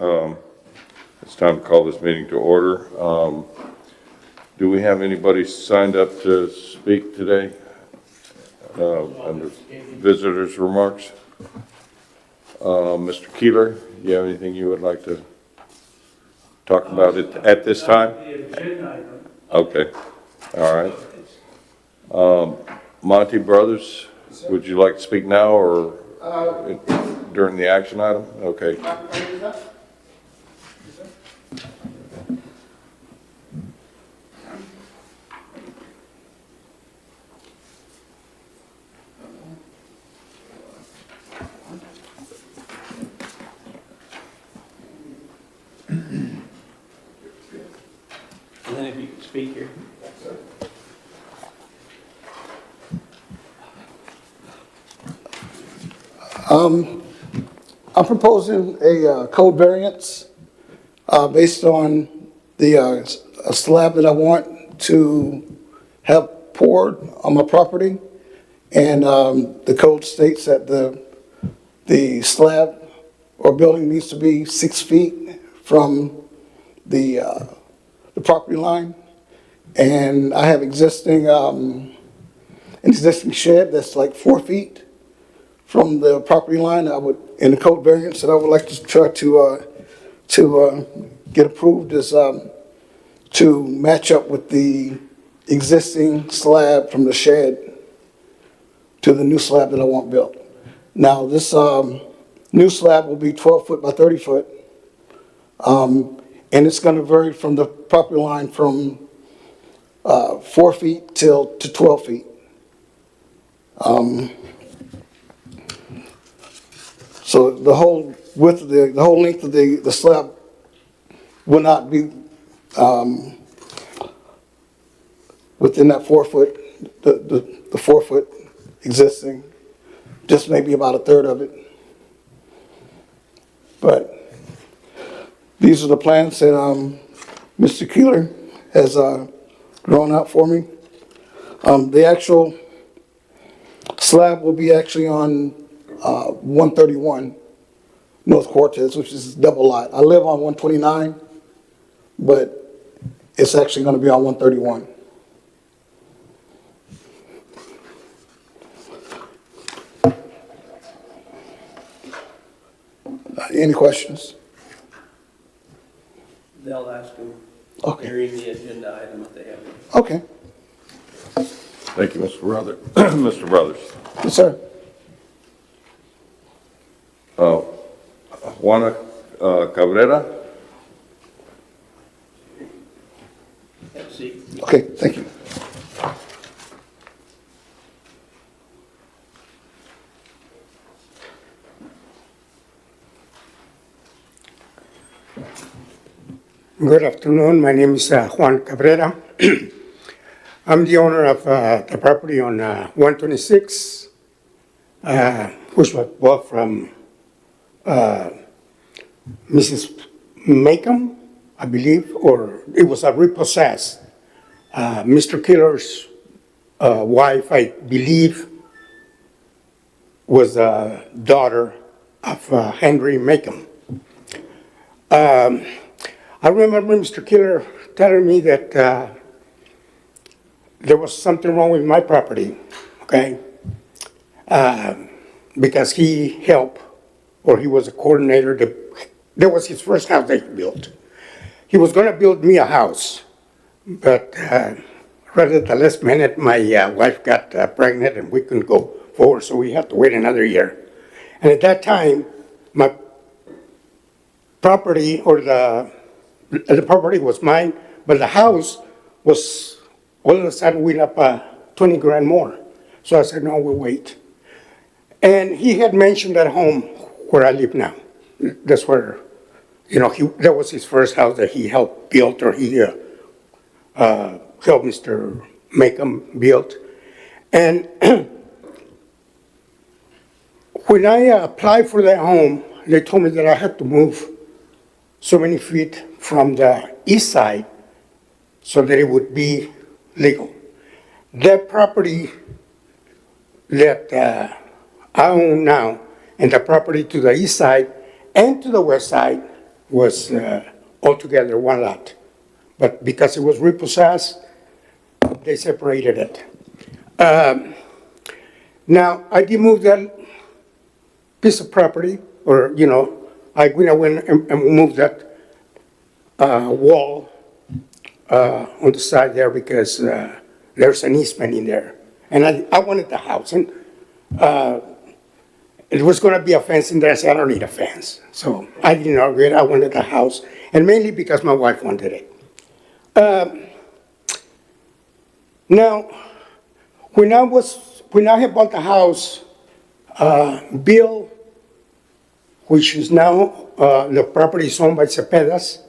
It's time to call this meeting to order. Do we have anybody signed up to speak today? Under visitors' remarks? Mr. Keeler, you have anything you would like to talk about at this time? The agenda item. Okay, all right. Monty Brothers, would you like to speak now or during the action item? Okay. And then if you could speak here. I'm proposing a code variance based on the a slab that I want to have poured on my property. And the code states that the slab or building needs to be 6 feet from the property line. And I have an existing shed that's like 4 feet from the property line. In the code variance that I would like to try to get approved is to match up with the existing slab from the shed to the new slab that I want built. Now, this new slab will be 12 foot by 30 foot. And it's going to vary from the property line from 4 feet to 12 feet. So the whole width of the whole length of the slab will not be within that 4 foot, the 4 foot existing, just maybe about a third of it. But these are the plans that Mr. Keeler has drawn out for me. The actual slab will be actually on 131 North Cortez, which is double lot. I live on 129, but it's actually going to be on 131. Any questions? They'll ask them Okay. during the agenda item if they have any. Okay. Thank you, Mr. Brothers. Mr. Brothers. Yes, sir. Juana Cabrera? Have a seat. Okay, thank you. Good afternoon. My name is Juan Cabrera. I'm the owner of the property on 126, which was bought from Mrs. Macomb, I believe, or it was a repossessed. Mr. Killer's wife, I believe, was a daughter of Henry Macomb. I remember Mr. Killer telling me that there was something wrong with my property, okay? Because he helped, or he was a coordinator. That was his first house that he built. He was going to build me a house, but right at the last minute, my wife got pregnant and we couldn't go forward, so we had to wait another year. And at that time, my property, or the property was mine, but the house was, all of a sudden went up 20 grand more. So I said, no, we'll wait. And he had mentioned that home where I live now. That's where, that was his first house that he helped build, or he helped Mr. Macomb build. And when I applied for that home, they told me that I had to move so many feet from the east side so that it would be legal. That property that I own now, and the property to the east side and to the west side, was altogether one lot. But because it was repossessed, they separated it. Now, I did move that piece of property, or, I went and moved that wall on the side there because there's an easement in there. And I wanted the house, and it was gonna be a fence in there. I said, I don't need a fence. So I didn't argue it, I wanted the house, and mainly because my wife wanted it. Now, when I had bought the house, Bill, which is now, the property is owned by Cepedas,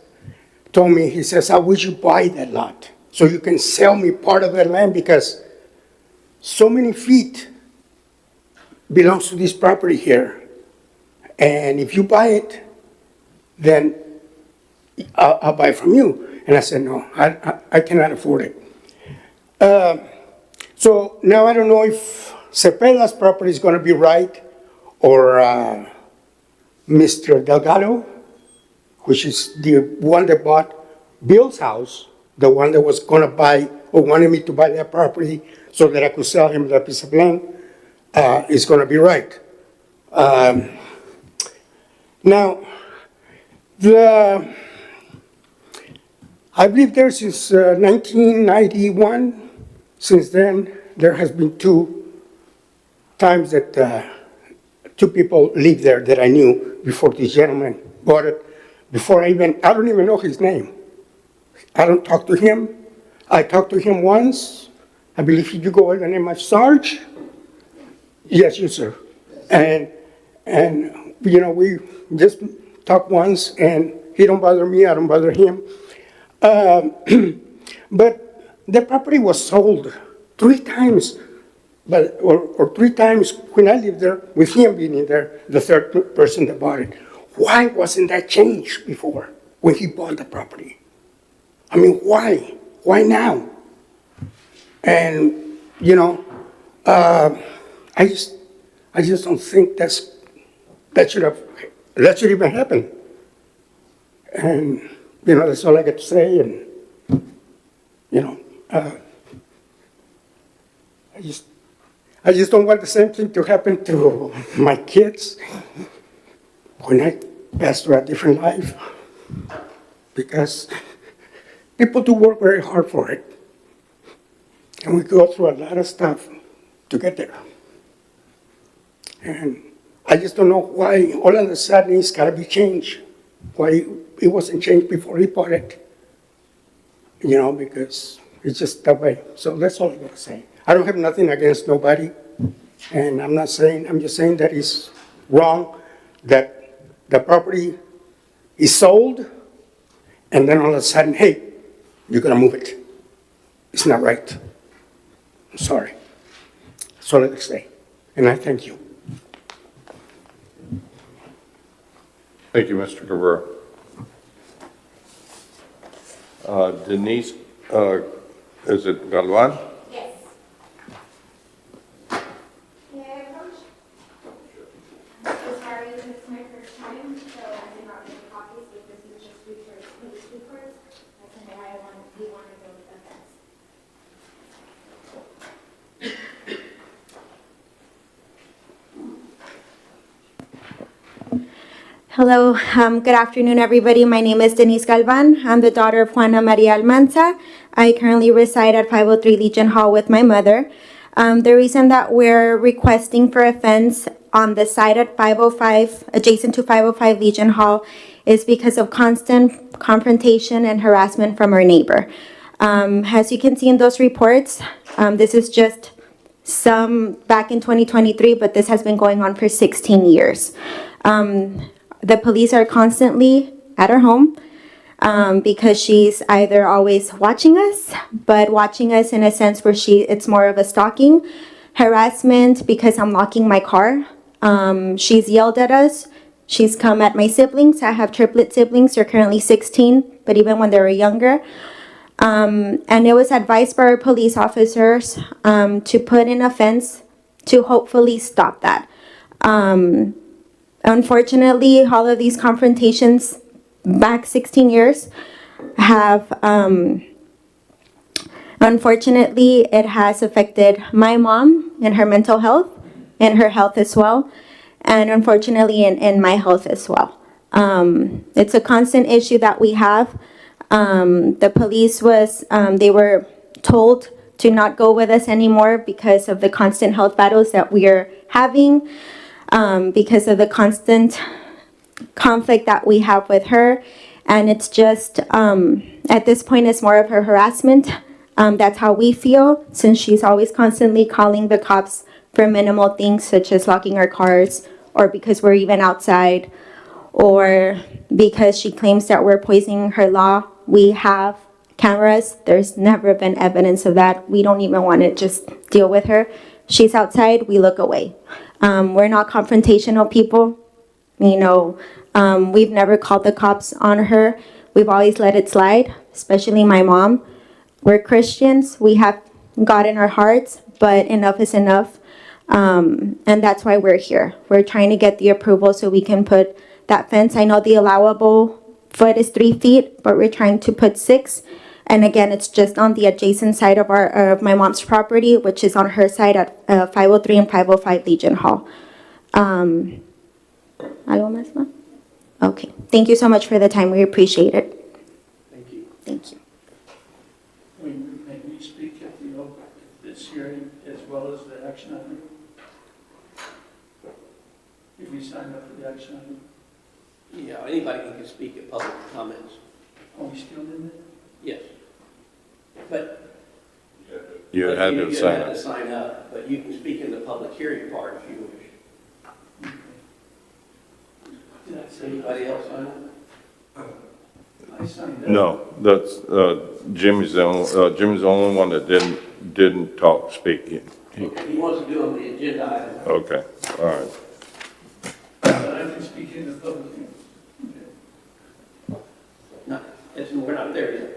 told me, he says, I wish you buy that lot so you can sell me part of that land because so many feet belongs to this property here. And if you buy it, then I'll buy it from you. And I said, no, I cannot afford it. So now I don't know if Cepeda's property is going to be right or Mr. Delgado, which is the one that bought Bill's house, the one that was going to buy or wanted me to buy that property so that I could sell him that piece of land, is going to be right. Now, I've lived there since 1991. Since then, there has been 2 times that two people lived there that I knew before this gentleman bought it. I don't even know his name. I don't talk to him. I talked to him once. I believe you go by the name of Sarge. Yes, you, sir. And we just talked once, and he don't bother me, I don't bother him. But the property was sold 3 times, or 3 times when I lived there, with him being in there, the 3rd person that bought it. Why wasn't that changed before, when he bought the property? I mean, why? Why now? And, I just don't think that should even happen. And, that's all I got to say, and, I just don't want the same thing to happen to my kids when I pass through a different life, because people do work very hard for it, and we go through a lot of stuff to get there. And I just don't know why all of a sudden it's got to be changed, why it wasn't changed before he bought it, because it's just that way. So that's all I got to say. I don't have nothing against nobody, and I'm just saying that it's wrong that the property is sold, and then all of a sudden, hey, you're going to move it. It's not right. I'm sorry. That's all I got to say, and I thank you. Thank you, Mr. Cabrera. Denise, is it Galvan? Yes. May I approach? I'm so sorry, this is my first time, so I did not make copies, but this is just police reports. That's why we want to go with the fence. Hello, good afternoon, everybody. My name is Denise Galvan. I'm the daughter of Juana Maria Almanza. I currently reside at 503 Legion Hall with my mother. The reason that we're requesting for a fence on the side at 505, adjacent to 505 Legion Hall, is because of constant confrontation and harassment from our neighbor. As you can see in those reports, this is just some back in 2023, but this has been going on for 16 years. The police are constantly at our home because she's either always watching us, but watching us in a sense where it's more of a stalking, harassment because I'm locking my car. She's yelled at us. She's come at my siblings. I have triplet siblings. They're currently 16, but even when they were younger. And it was advised by our police officers to put in a fence to hopefully stop that. Unfortunately, all of these confrontations back 16 years have, unfortunately, it has affected my mom and her mental health and her health as well, and unfortunately in my health as well. It's a constant issue that we have. The police they were told to not go with us anymore because of the constant health battles that we are having, because of the constant conflict that we have with her. And it's just, at this point, it's more of her harassment. That's how we feel, since she's always constantly calling the cops for minimal things such as locking our cars, or because we're even outside, or because she claims that we're poisoning her law. We have cameras. There's never been evidence of that. We don't even want to just deal with her. She's outside, we look away. We're not confrontational people. You know, we've never called the cops on her. We've always let it slide, especially my mom. We're Christians. We have God in our hearts, but enough is enough. And that's why we're here. We're trying to get the approval so we can put that fence. I know the allowable foot is 3 feet, but we're trying to put 6. And again, it's just on the adjacent side of my mom's property, which is on her side at 503 and 505 Legion Hall. ¿Algo más, ma'am? Okay. Thank you so much for the time. We appreciate it. Thank you. Thank you. May we speak at this hearing as well as the action item? If we sign up for the action item, Yeah, anybody can speak at public comments. are we still in it? Yes. But. You but had to sign You up. had to sign up, but you can speak in the public hearing part if you wish. Did I say Anybody else sign up? I signed up? No, that's, Jimmy's the only one that didn't speak. He wants to do on the agenda item. Okay, all right. But I can speak in the public hearing. Okay. No, we're not there yet.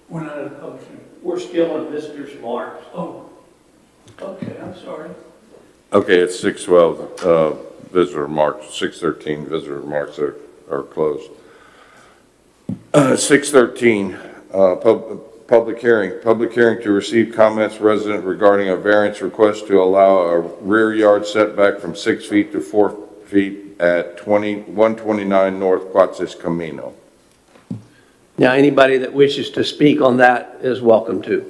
We're not at a public hearing. We're still on visitors' remarks. Oh, okay, I'm sorry. Okay, it's 6:12, visitor remarks, 6:13, visitor remarks are closed. 6:13, public hearing to receive comments resident regarding a variance request to allow a rear yard setback from 6 feet to 4 feet at 129 North Cuatzes Camino. Now, anybody that wishes to speak on that is welcome to.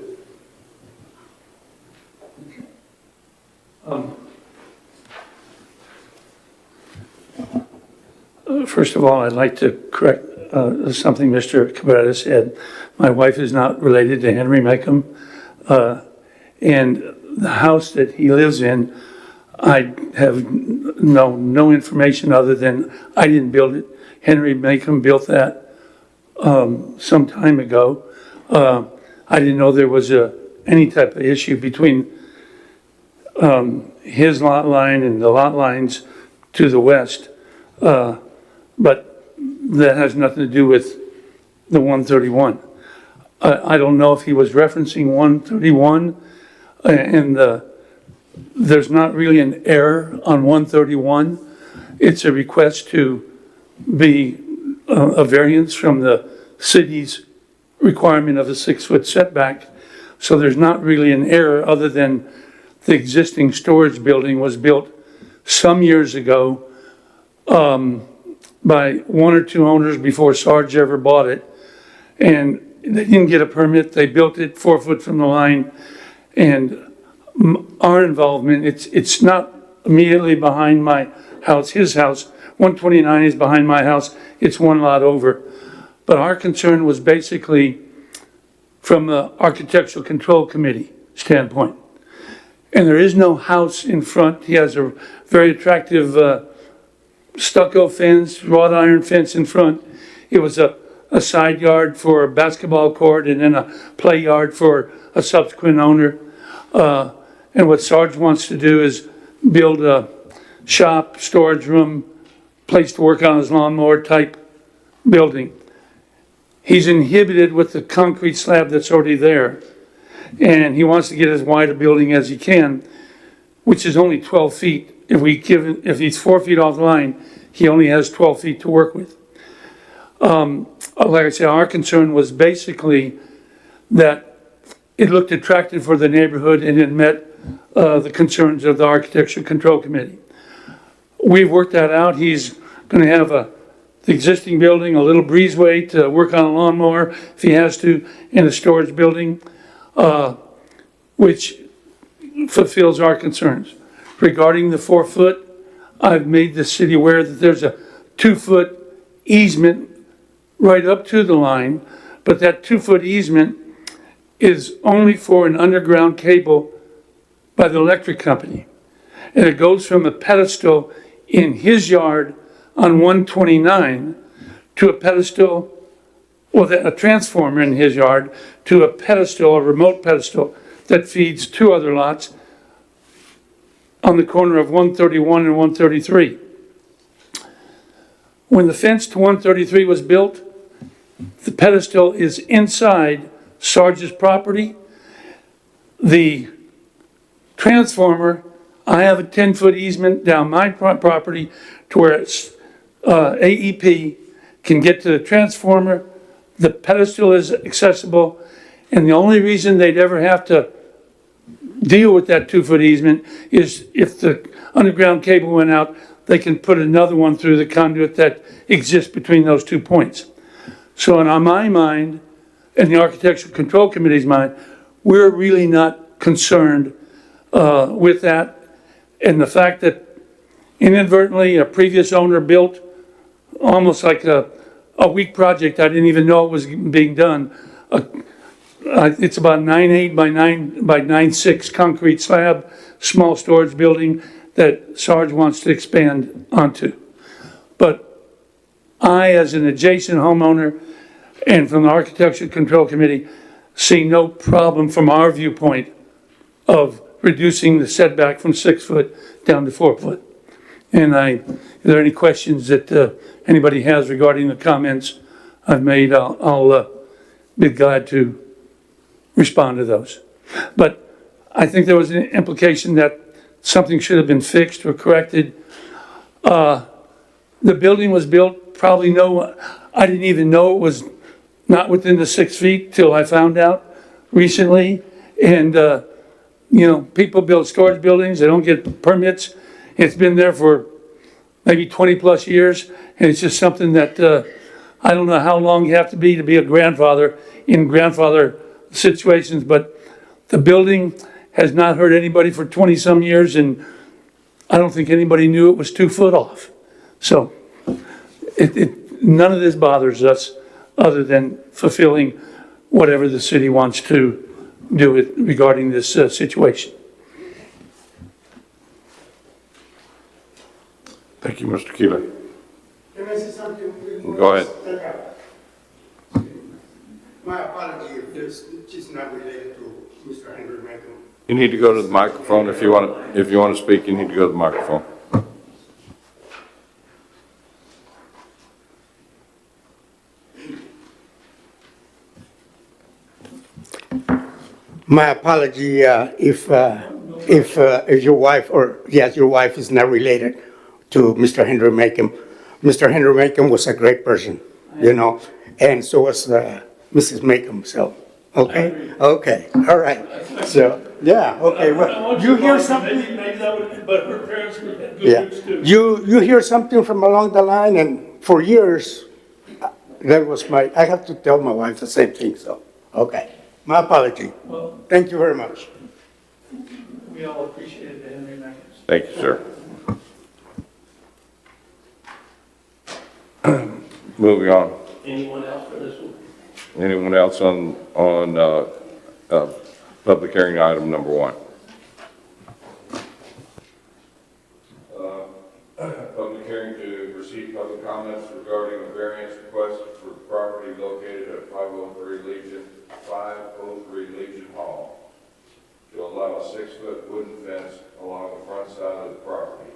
First of all, I'd like to correct something Mr. Cabrera said. My wife is not related to Henry Macomb, and the house that he lives in, I have no information other than I didn't build it. Henry Macomb built that some time ago. I didn't know there was any type of issue between his lot line and the lot lines to the west. But that has nothing to do with the 131. I don't know if he was referencing 131, and there's not really an error on 131. It's a request to be a variance from the city's requirement of a 6-foot setback. So there's not really an error other than the existing storage building was built some years ago by 1 or 2 owners before Sarge ever bought it. And they didn't get a permit. They built it 4 foot from the line. And our involvement, it's not immediately behind my house, his house. 129 is behind my house. It's 1 lot over. But our concern was basically from the Architectural Control Committee standpoint. And there is no house in front. He has a very attractive stucco fence, wrought iron fence in front. It was a side yard for a basketball court and then a play yard for a subsequent owner. And what Sarge wants to do is build a shop, storage room, place to work on his lawnmower type building. He's inhibited with the concrete slab that's already there. And he wants to get as wide a building as he can, which is only 12 feet. If he's 4 feet off the line, he only has 12 feet to work with. Like I said, our concern was basically that it looked attractive for the neighborhood and it met the concerns of the Architecture Control Committee. We've worked that out. He's going to have the existing building, a little breezeway to work on a lawnmower if he has to, in a storage building, which fulfills our concerns. Regarding the 4 foot, I've made the city aware that there's a 2 foot easement right up to the line, but that 2 foot easement is only for an underground cable by the electric company. And it goes from a pedestal in his yard on 129 to a pedestal, well, a transformer in his yard to a pedestal, a remote pedestal that feeds 2 other lots on the corner of 131 and 133. When the fence to 133 was built, the pedestal is inside Sarge's property. The transformer, I have a 10-foot easement down my property to where it's, AEP can get to the transformer. The pedestal is accessible, and the only reason they'd ever have to deal with that 2 foot easement is if the underground cable went out, they can put another one through the conduit that exists between those 2 points. So in my mind, and the Architectural Control Committee's mind, we're really not concerned with that. And the fact that inadvertently a previous owner built almost like a weak project, I didn't even know it was being done. It's about 9.8 by 9.6 concrete slab, small storage building that Sarge wants to expand onto. But I, as an adjacent homeowner, and from the Architecture Control Committee, see no problem from our viewpoint of reducing the setback from 6 foot down to 4 foot. And are there any questions that anybody has regarding the comments I've made? I'll be glad to respond to those. But I think there was an implication that something should have been fixed or corrected. The building was built, probably I didn't even know it was not within the 6 feet till I found out recently. And, people build storage buildings, they don't get permits. It's been there for maybe 20 plus years. And it's just something that, I don't know how long you have to be a grandfather in grandfather situations, but the building has not hurt anybody for 20 some years. And I don't think anybody knew it was 2 foot off. So none of this bothers us, other than fulfilling whatever the city wants to do regarding this situation. Thank you, Mr. Keeler. Can I say something? Go ahead. My apology if this is not related to Mr. Henry Malcolm. You need to go to the microphone if you want to speak. You need to go to the microphone. My apology if your wife, or yes, your wife is not related to Mr. Henry Malcolm. Mr. Henry Malcolm was a great person, and so was Mrs. Malcolm. So, okay, all right. So, yeah, okay. Well, you hear something? Maybe that would, but her parents were good Yeah. too. You hear something from along the line, and for years, that was I have to tell my wife the same thing. So, okay. My apology. Well, Thank you very much. we all appreciated the Henry Mackens. Thank you, sir. Moving on. Anyone else for this one? Anyone else on public hearing item number 1? Public hearing to receive public comments regarding a variance request for property located at 503 Legion Hall to allow a 6-foot wooden fence along the front side of the property,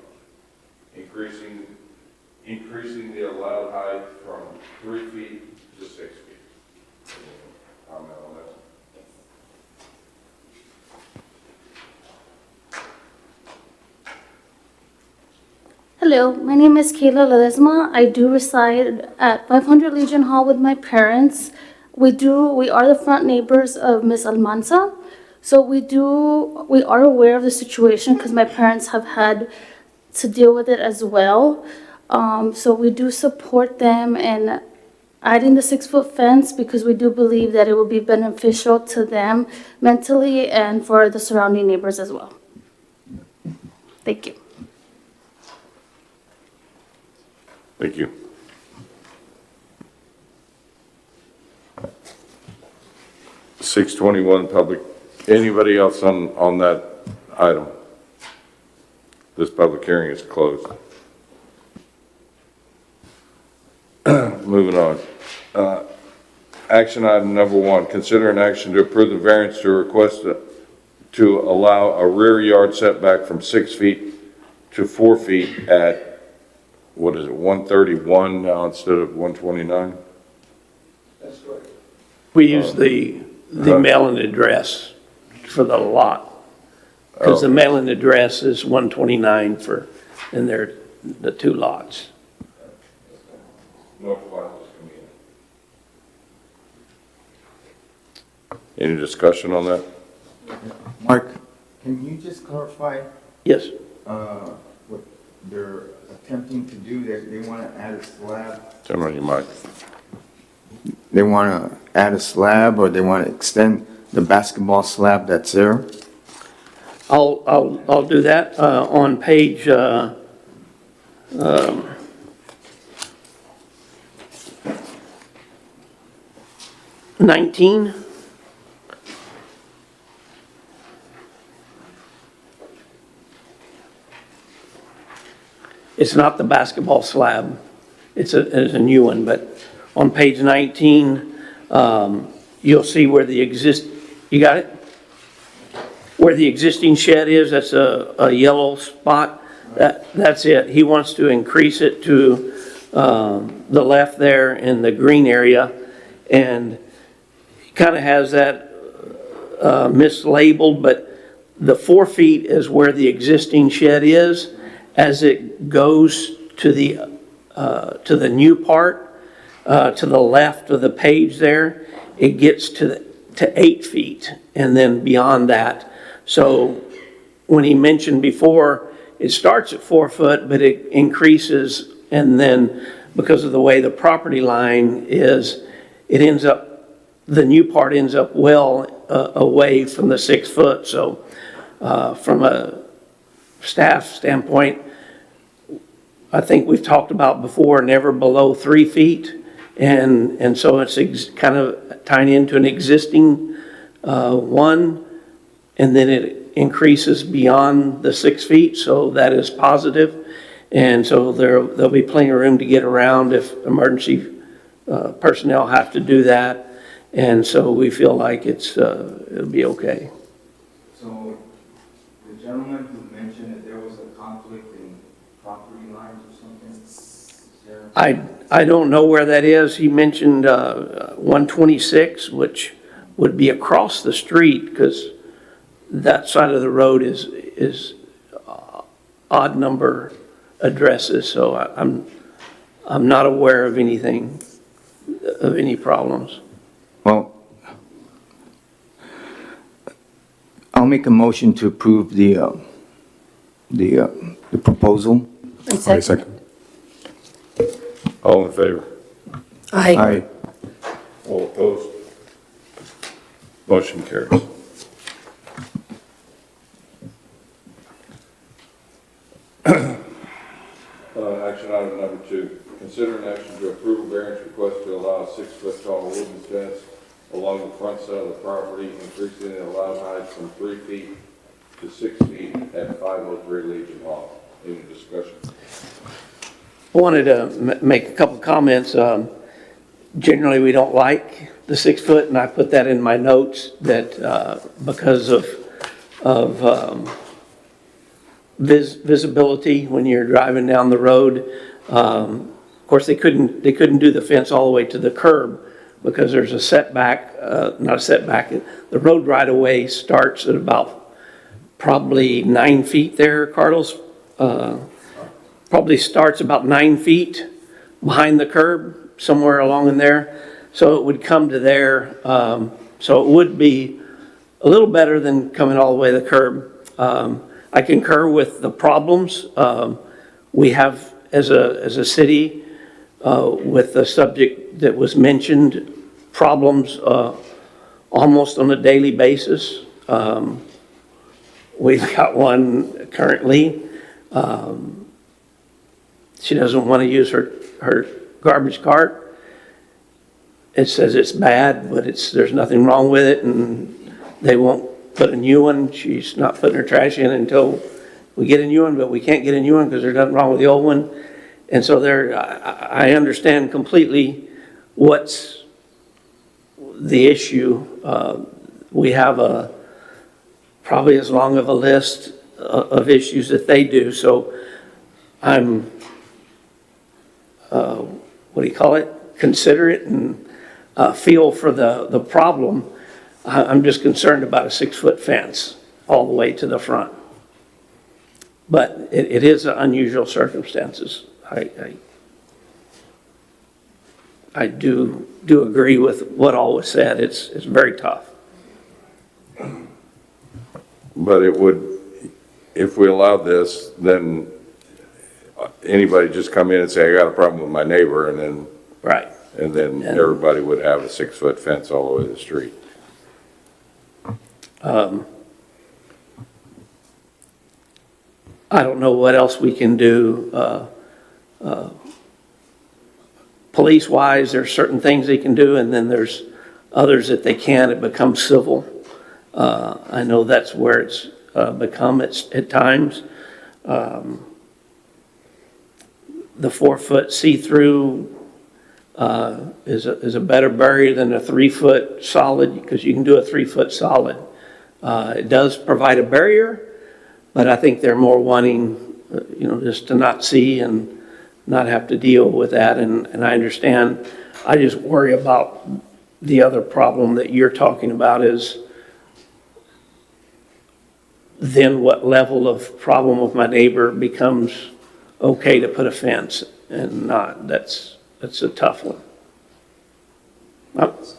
increasing the allowed height from 3 feet to 6 feet. Comment on that? Hello, my name is Kayla Ledesma. I do reside at 500 Legion Hall with my parents. We are the front neighbors of Miss Almanza. So we are aware of the situation because my parents have had to deal with it as well. So we do support them in adding the 6-foot fence because we do believe that it will be beneficial to them mentally and for the surrounding neighbors as well. Thank you. Thank you. (621) public, anybody else on that item? This public hearing is closed. Moving on. Action item number 1, consider an action to approve the variance to request to allow a rear yard setback from 6 feet to 4 feet at, what is it, 131 now instead of 129? We use the mailing address for the lot. Because the mailing address is 129 and they're the 2 lots. Any discussion on that? Mark, can you just clarify Yes. what they're attempting to do? They want to add a slab? Turn on your mic. They want to add a slab, or they want to extend the basketball slab that's there? I'll do that on page 19. It's not the basketball slab. It's a new one, but on page 19, you'll see where you got it? Where the existing shed is, that's a yellow spot. That's it. He wants to increase it to the left there in the green area, and he kind of has that mislabeled, but the 4 feet is where the existing shed is. As it goes to the new part, to the left of the page there, it gets to 8 feet, and then beyond that. So when he mentioned before, it starts at 4 foot, but it increases, and then because of the way the property line is, the new part ends up well away from the 6 foot. So from a staff standpoint, I think we've talked about before, never below 3 feet. And so it's kind of tying into an existing one, and then it increases beyond the 6 feet, so that is positive. And so there'll be plenty of room to get around if emergency personnel have to do that. And so we feel like it'll be okay. So the gentleman who mentioned that there was a conflict in property lines or something, is there? I don't know where that is. He mentioned 126, which would be across the street, because that side of the road is odd number addresses. So I'm not aware of anything, of any problems. Well, I'll make a motion to approve the proposal. Second. All in favor? Aye. All opposed? Motion carries. Action item number 2, consider an action to approve a variance request to allow a 6-foot tall wooden fence along the front side of the property, increasing the allowed height from 3 feet to 6 feet at 503 Legion Hall. Any discussion? I wanted to make a couple comments. Generally, we don't like the 6 foot, and I put that in my notes that because of visibility when you're driving down the road. Of course, they couldn't do the fence all the way to the curb because there's a setback, not a setback. The road right of way starts at about probably 9 feet there, Carlos. probably starts about 9 feet behind the curb, somewhere along in there. So it would come to there. So it would be a little better than coming all the way to the curb. I concur with the problems we have as a city with the subject that was mentioned, problems almost on a daily basis. We've got one currently. She doesn't want to use her garbage cart. It says it's bad, but there's nothing wrong with it, and they won't put a new one. She's not putting her trash in until we get a new one, but we can't get a new one because there's nothing wrong with the old one. And so I understand completely what's the issue. We have probably as long of a list of issues that they do. So I'm, what do you call it? Considerate and feel for the problem. I'm just concerned about a 6-foot fence all the way to the front. But it is unusual circumstances. I do agree with what all was said. It's very tough. But it would, if we allowed this, then anybody just come in and say, I got a problem with my neighbor, and then. Right. And then everybody would have a 6-foot fence all the way to the street. I don't know what else we can do. Police-wise, there's certain things they can do, and then there's others that they can't. It becomes civil. I know that's where it's become at times. The 4-foot see-through is a better barrier than a 3-foot solid, because you can do a 3-foot solid. It does provide a barrier, but I think they're more wanting, just to not see and not have to deal with that. And I understand. I just worry about the other problem that you're talking about is then what level of problem with my neighbor becomes okay to put a fence and not. That's a tough one.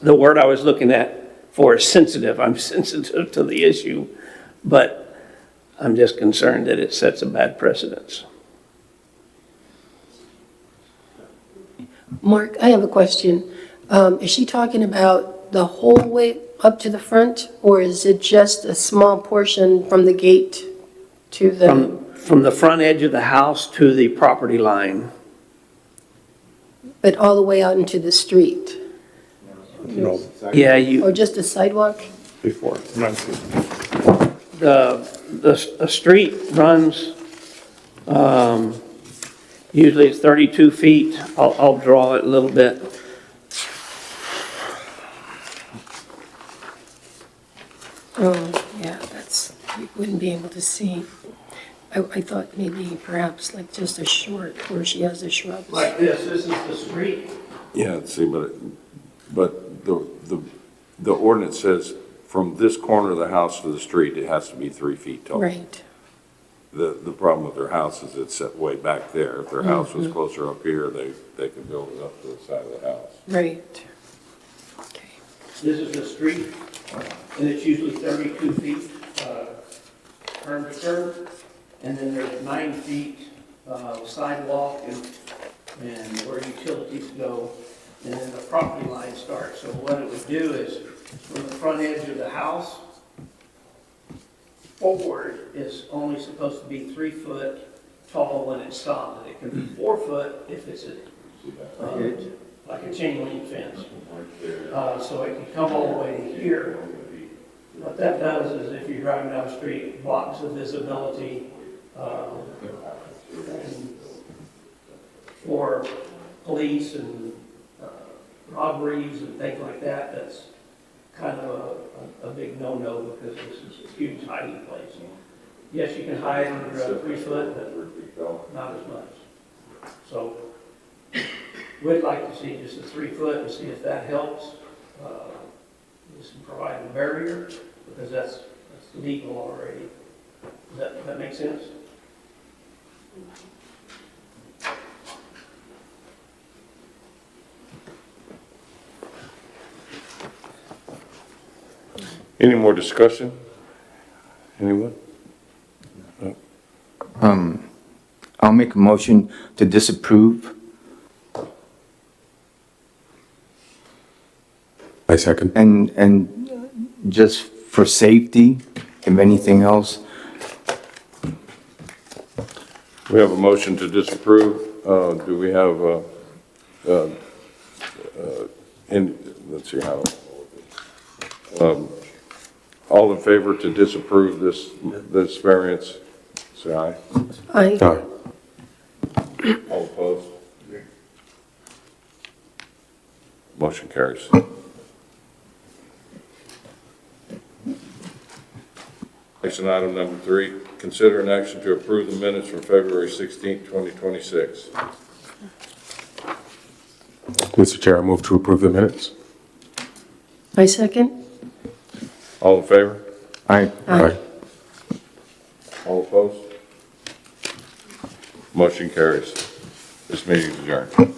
The word I was looking at for is sensitive. I'm sensitive to the issue, but I'm just concerned that it sets a bad precedence. Mark, I have a question. Is she talking about the whole way up to the front, or is it just a small portion from the gate to the? From the front edge of the house to the property line. But all the way out into the street? No, Yeah, Or just a sidewalk? before. the street runs, usually it's 32 feet. I'll draw it a little bit. Oh, yeah, you wouldn't be able to see. I thought maybe perhaps like just a short where she has the shrubs. Like this is the street. Yeah, see, but the ordinance says from this corner of the house to the street, it has to be 3 feet tall. Right. The problem with their house is it's set way back there. If their house was closer up here, they could build it up to the side of the house. Right. Okay. This is the street, and it's usually 32 feet, curb to curb. And then there's 9 feet sidewalk and where utilities go, and then the property line starts. So what it would do is, from the front edge of the house forward is only supposed to be 3 foot tall when it's solid. It can be 4 foot if it's like a chain link fence. So it can come all the way to here. What that does is if you're driving down the street, blocks the visibility for police and robberies and things like that. That's kind of a big no-no because this is a huge hiding place. Yes, you can hide under 3 foot, but not as much. So we'd like to see just a 3 foot and see if that helps. Just provide a barrier because that's legal already. Does that make sense? Any more discussion? Anyone? I'll make a motion to disapprove. I second. And just for safety, if anything else, We have a motion to disapprove. Do we have, let's see how. All in favor to disapprove this variance, say aye. Aye. Aye. All opposed? Motion carries. Action item number 3, consider an action to approve the minutes from February 16th, 2026. Mr. Chair, I move to approve the minutes. I second. All in favor? aye. Aye. All opposed? Motion carries. This meeting is adjourned.